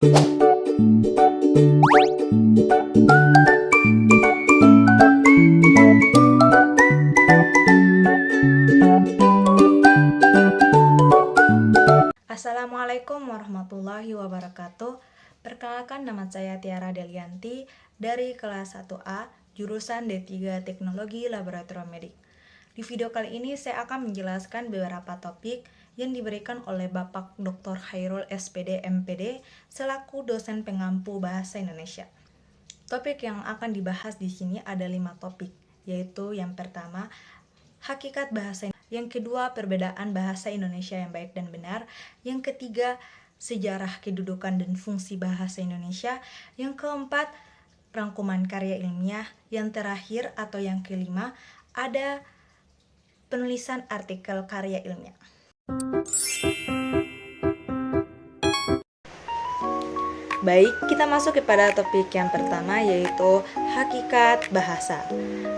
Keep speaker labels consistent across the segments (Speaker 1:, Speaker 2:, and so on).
Speaker 1: Assalamualaikum warahmatullahi wabarakatuh. Perkenalkan, nama saya Tiara Delianti dari kelas 1A, jurusan D3 Teknologi Laboratorium Medik. Di video kali ini saya akan menjelaskan beberapa topik yang diberikan oleh Bapak Dr. Khairul SPD MPD selaku dosen pengampu bahasa Indonesia. Topik yang akan dibahas di sini ada 5 topik, yaitu yang pertama, hakikat bahasa Indonesia. Yang kedua, perbedaan bahasa Indonesia yang baik dan benar. Yang ketiga, sejarah kedudukan dan fungsi bahasa Indonesia. Yang keempat, rangkuman karya ilmiah. Yang terakhir atau yang kelima, ada penulisan artikel karya ilmiah. Baik, kita masuk kepada topik yang pertama, yaitu hakikat bahasa.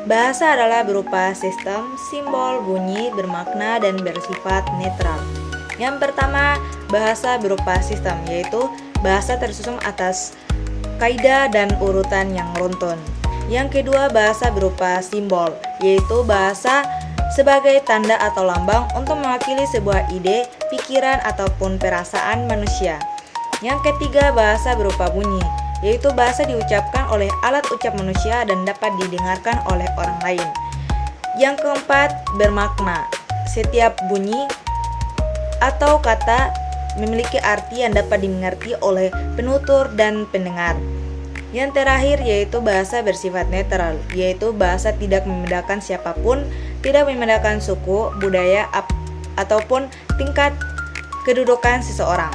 Speaker 1: Bahasa adalah berupa sistem, simbol, bunyi, bermakna, dan bersifat netral. Yang pertama, bahasa berupa sistem, yaitu bahasa tersusun atas kaidah dan urutan yang runtun. Yang kedua, bahasa berupa simbol, yaitu bahasa sebagai tanda atau lambang untuk mewakili sebuah ide, pikiran, ataupun perasaan manusia. Yang ketiga, bahasa berupa bunyi, yaitu bahasa diucapkan oleh alat ucap manusia dan dapat didengarkan oleh orang lain. Yang keempat, bermakna. Setiap bunyi atau kata memiliki arti yang dapat dimengerti oleh penutur dan pendengar. Yang terakhir yaitu bahasa bersifat netral, yaitu bahasa tidak membedakan siapapun, tidak membedakan suku, budaya, ataupun tingkat kedudukan seseorang.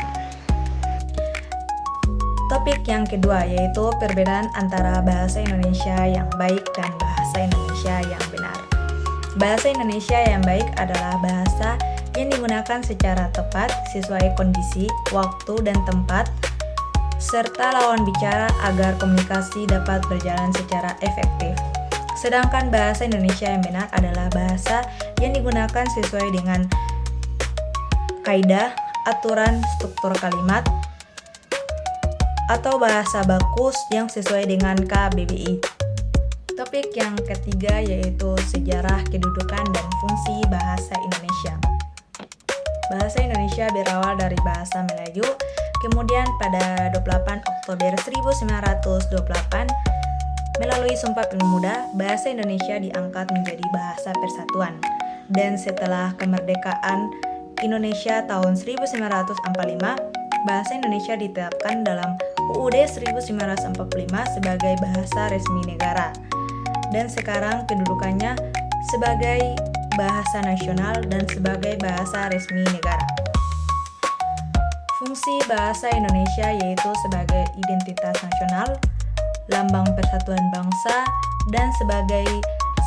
Speaker 1: Topik yang kedua yaitu perbedaan antara bahasa Indonesia yang baik dan bahasa Indonesia yang benar. Bahasa Indonesia yang baik adalah bahasa yang digunakan secara tepat sesuai kondisi, waktu, dan tempat, serta lawan bicara agar komunikasi dapat berjalan secara efektif. Sedangkan bahasa Indonesia yang benar adalah bahasa yang digunakan sesuai dengan kaidah, aturan, struktur kalimat, atau bahasa baku yang sesuai dengan KBBI. Topik yang ketiga yaitu sejarah kedudukan dan fungsi bahasa Indonesia. Bahasa Indonesia berawal dari bahasa Melayu, kemudian pada 28 Oktober 1928 melalui Sumpah Pemuda, bahasa Indonesia diangkat menjadi bahasa persatuan. Dan setelah kemerdekaan Indonesia tahun 1945, bahasa Indonesia ditetapkan dalam UUD 1945 sebagai bahasa resmi negara. Dan sekarang kedudukannya sebagai bahasa nasional dan sebagai bahasa resmi negara. Fungsi bahasa Indonesia yaitu sebagai identitas nasional, lambang persatuan bangsa, dan sebagai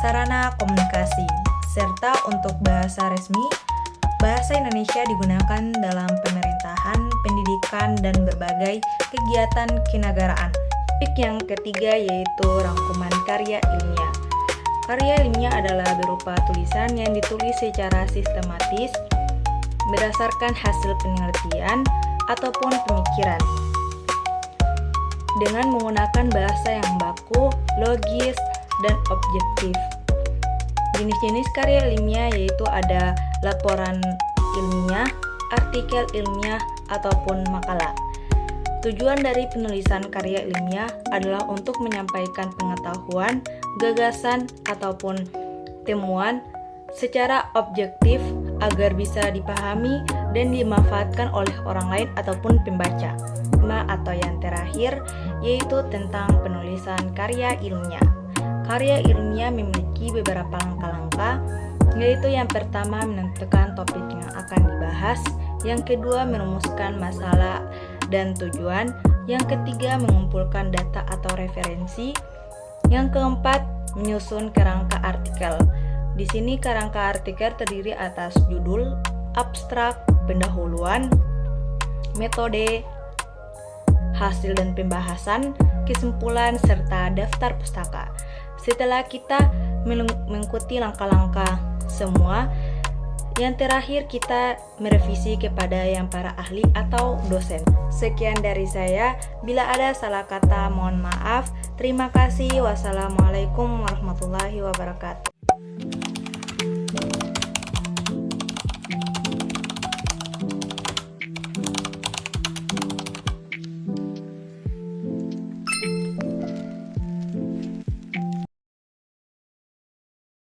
Speaker 1: sarana komunikasi. Serta untuk bahasa resmi, bahasa Indonesia digunakan dalam pemerintahan, pendidikan, dan berbagai kegiatan kenegaraan. Topik yang ketiga yaitu rangkuman karya ilmiah. Karya ilmiah adalah berupa tulisan yang ditulis secara sistematis berdasarkan hasil penelitian ataupun pemikiran dengan menggunakan bahasa yang baku, logis, dan objektif. Jenis-jenis karya ilmiah yaitu ada laporan ilmiah, artikel ilmiah, ataupun makalah. Tujuan dari penulisan karya ilmiah adalah untuk menyampaikan pengetahuan, gagasan, ataupun temuan secara objektif agar bisa dipahami dan dimanfaatkan oleh orang lain ataupun pembaca. Atau yang terakhir yaitu tentang penulisan karya ilmiah. Karya ilmiah memiliki beberapa langkah-langkah, yaitu yang pertama menentukan topik yang akan dibahas, yang kedua merumuskan masalah dan tujuan, yang ketiga mengumpulkan data atau referensi, yang keempat menyusun kerangka artikel. Di sini kerangka artikel terdiri atas judul, abstrak, pendahuluan, metode, hasil dan pembahasan, kesimpulan, serta daftar pustaka. Setelah kita mengikuti langkah-langkah semua, Yang terakhir, kita merevisi kepada yang para ahli atau dosen. Sekian dari saya. Bila ada salah kata, mohon maaf. Terima kasih. Wassalamualaikum warahmatullahi wabarakatuh.